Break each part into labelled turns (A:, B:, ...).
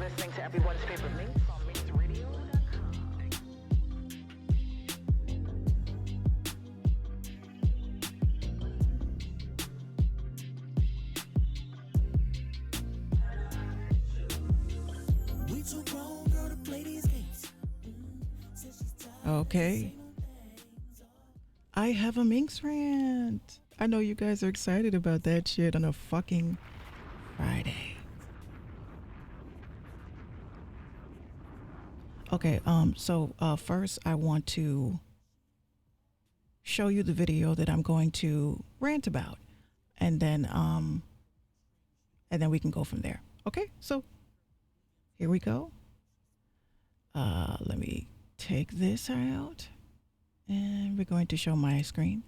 A: listening to everyone's favorite Minx on MinxRadio.com.
B: Okay. I have a Minx rant. I know you guys are excited about that shit on a fucking Friday. Okay, so first I want to show you the video that I'm going to rant about, and then we can go from there. Okay, so here we go. Let me take this out, and we're going to show my screen.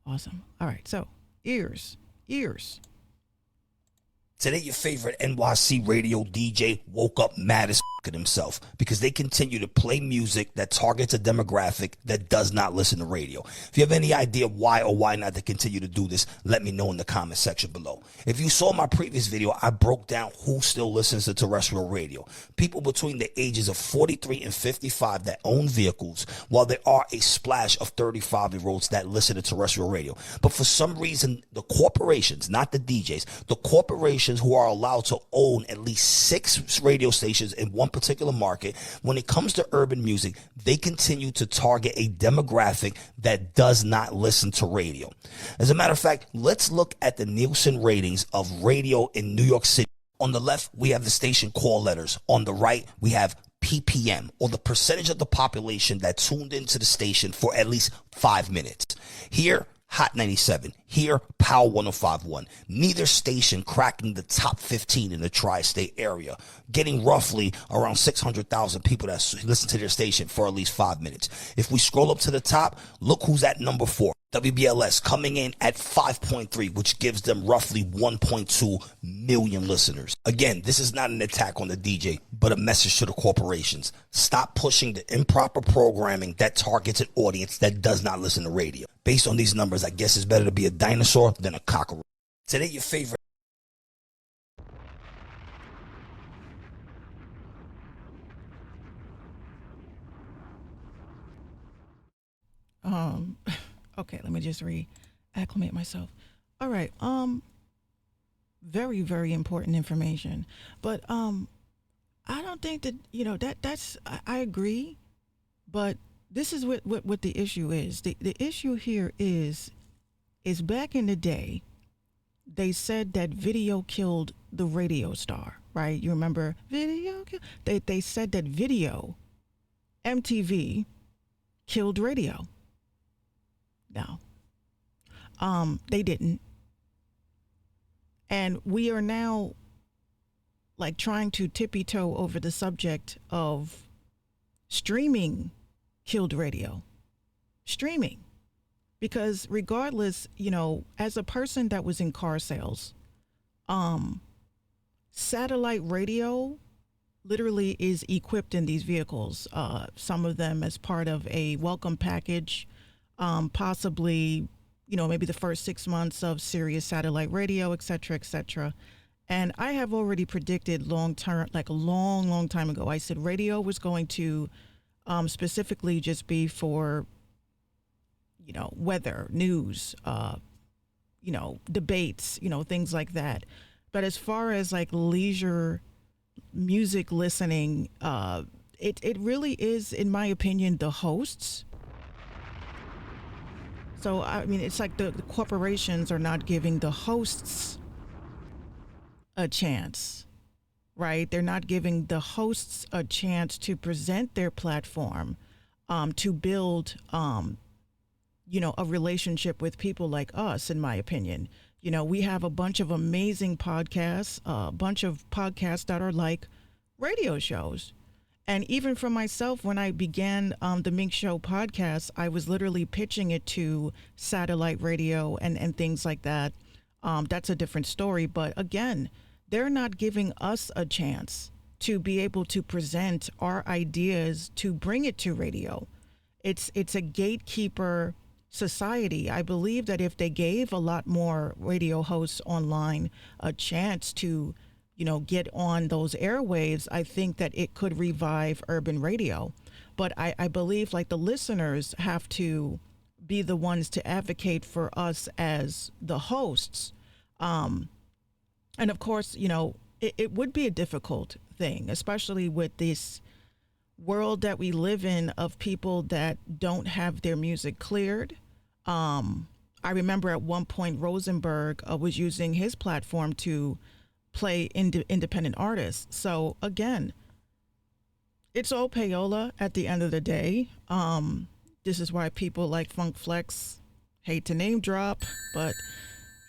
B: Awesome. All right, so ears.
C: Today, your favorite NYC radio DJ woke up mad as at himself because they continue to play music that targets a demographic that does not listen to radio. If you have any idea why or why not they continue to do this, let me know in the comment section below. If you saw my previous video, I broke down who still listens to terrestrial radio. People between the ages of 43 and 55 that own vehicles, while there are a splash of 35-year-olds that listen to terrestrial radio. But for some reason, the corporations, not the DJs, the corporations who are allowed to own at least 6 radio stations in one particular market, when it comes to urban music, they continue to target a demographic that does not listen to radio. As a matter of fact, let's look at the Nielsen ratings of radio in New York City. On the left, we have the station call letters. On the right, we have PPM, or the percentage of the population that tuned into the station for at least 5 minutes. Here, Hot 97. Here, Power 105.1. Neither station cracking the top 15 in the tri-state area, getting roughly around 600,000 people that listen to their station for at least 5 minutes. If we scroll up to the top, look who's at number 4. WBLS coming in at 5.3, which gives them roughly 1.2 million listeners. Again, this is not an attack on the DJ, but a message to the corporations. Stop pushing the improper programming that targets an audience that does not listen to radio. Based on these numbers, I guess it's better to be a dinosaur than a cockroach. Today, your favorite.
B: Okay, let me just reacclimate myself. All right, very, very important information. But I don't think that, I agree, but this is what the issue is. The issue here is back in the day, they said that video killed the radio star, right? You remember video? They said that video, MTV, killed radio. No, they didn't. And we are now like trying to tippy-toe over the subject of streaming killed radio. Streaming. Because regardless, as a person that was in car sales, satellite radio literally is equipped in these vehicles. Some of them as part of a welcome package, possibly, maybe the first 6 months of Sirius satellite radio, et cetera. And I have already predicted long term, like a long time ago, I said radio was going to specifically just be for, weather, news, debates, things like that. But as far as like leisure music listening, it really is, in my opinion, the hosts. So, I mean, it's like the corporations are not giving the hosts a chance, right? They're not giving the hosts a chance to present their platform, to build, a relationship with people like us, in my opinion. We have a bunch of amazing podcasts, a bunch of podcasts that are like radio shows. And even for myself, when I began the Minx Show podcast, I was literally pitching it to satellite radio and things like that. That's a different story. But again, they're not giving us a chance to be able to present our ideas, to bring it to radio. It's a gatekeeper society. I believe that if they gave a lot more radio hosts online a chance to get on those airwaves, I think that it could revive urban radio. But I believe like the listeners have to be the ones to advocate for us as the hosts. And of course, it would be a difficult thing, especially with this world that we live in of people that don't have their music cleared. I remember at one point Rosenberg was using his platform to play independent artists. So again, it's all payola at the end of the day. This is why people like Funk Flex, hate to name drop, but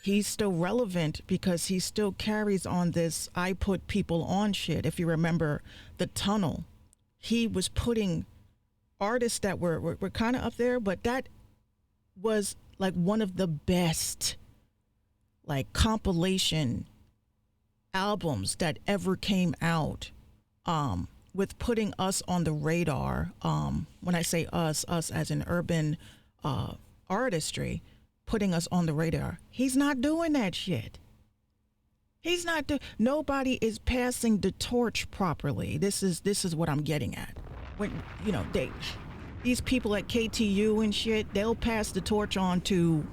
B: he's still relevant because he still carries on this I put people on shit. If you remember The Tunnel, he was putting artists that were kind of up there, but that was like one of the best like compilation albums that ever came out, with putting us on the radar. When I say us as an urban artistry, putting us on the radar. He's not doing that shit. He's not nobody is passing the torch properly. This is what I'm getting at. When these people at KTU and shit, they'll pass the torch on to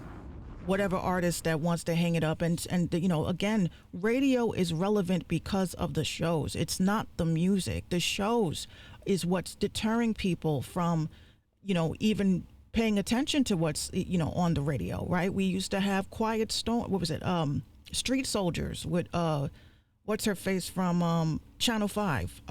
B: whatever artist that wants to hang it up. And again, radio is relevant because of the shows. It's not the music. The shows is what's deterring people from, even paying attention to what's, on the radio, right? We used to have Quiet Storm. What was it? Street Soldiers with, what's her face from Channel 5?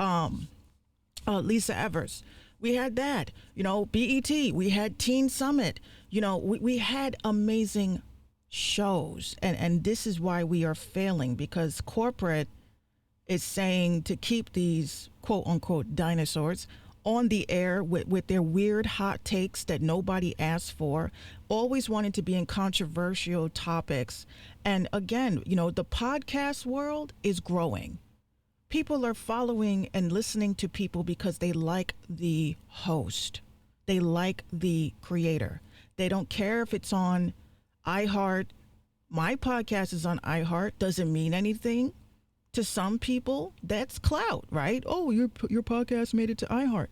B: Lisa Evers. We had that, BET. We had Teen Summit. We had amazing shows. And this is why we are failing, because corporate is saying to keep these quote unquote dinosaurs on the air with their weird hot takes that nobody asked for, always wanting to be in controversial topics. And again, the podcast world is growing. People are following and listening to people because they like the host. They like the creator. They don't care if it's on iHeart. My podcast is on iHeart. Doesn't mean anything. To some people, that's clout, right? Oh, your podcast made it to iHeart.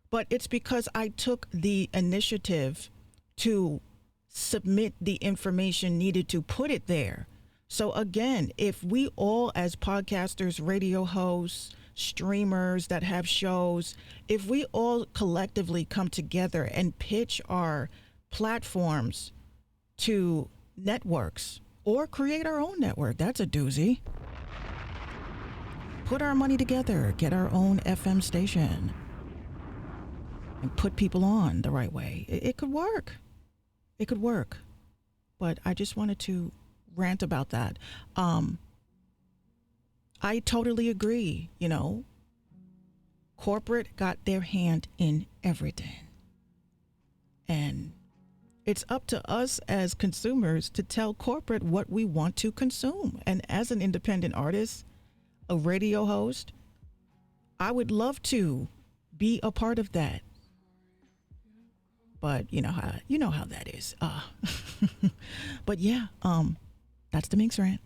B: But it's because I took the initiative to submit the information needed to put it there. So again, if we all as podcasters, radio hosts, streamers that have shows, if we all collectively come together and pitch our platforms to networks or create our own network, that's a doozy. Put our money together, get our own FM station, and put people on the right way. It could work. It could work. But I just wanted to rant about that. I totally agree. Corporate got their hand in everything. And it's up to us as consumers to tell corporate what we want to consume. And as an independent artist, a radio host, I would love to be a part of that. But you know how that is. But yeah, that's the Minx Rant.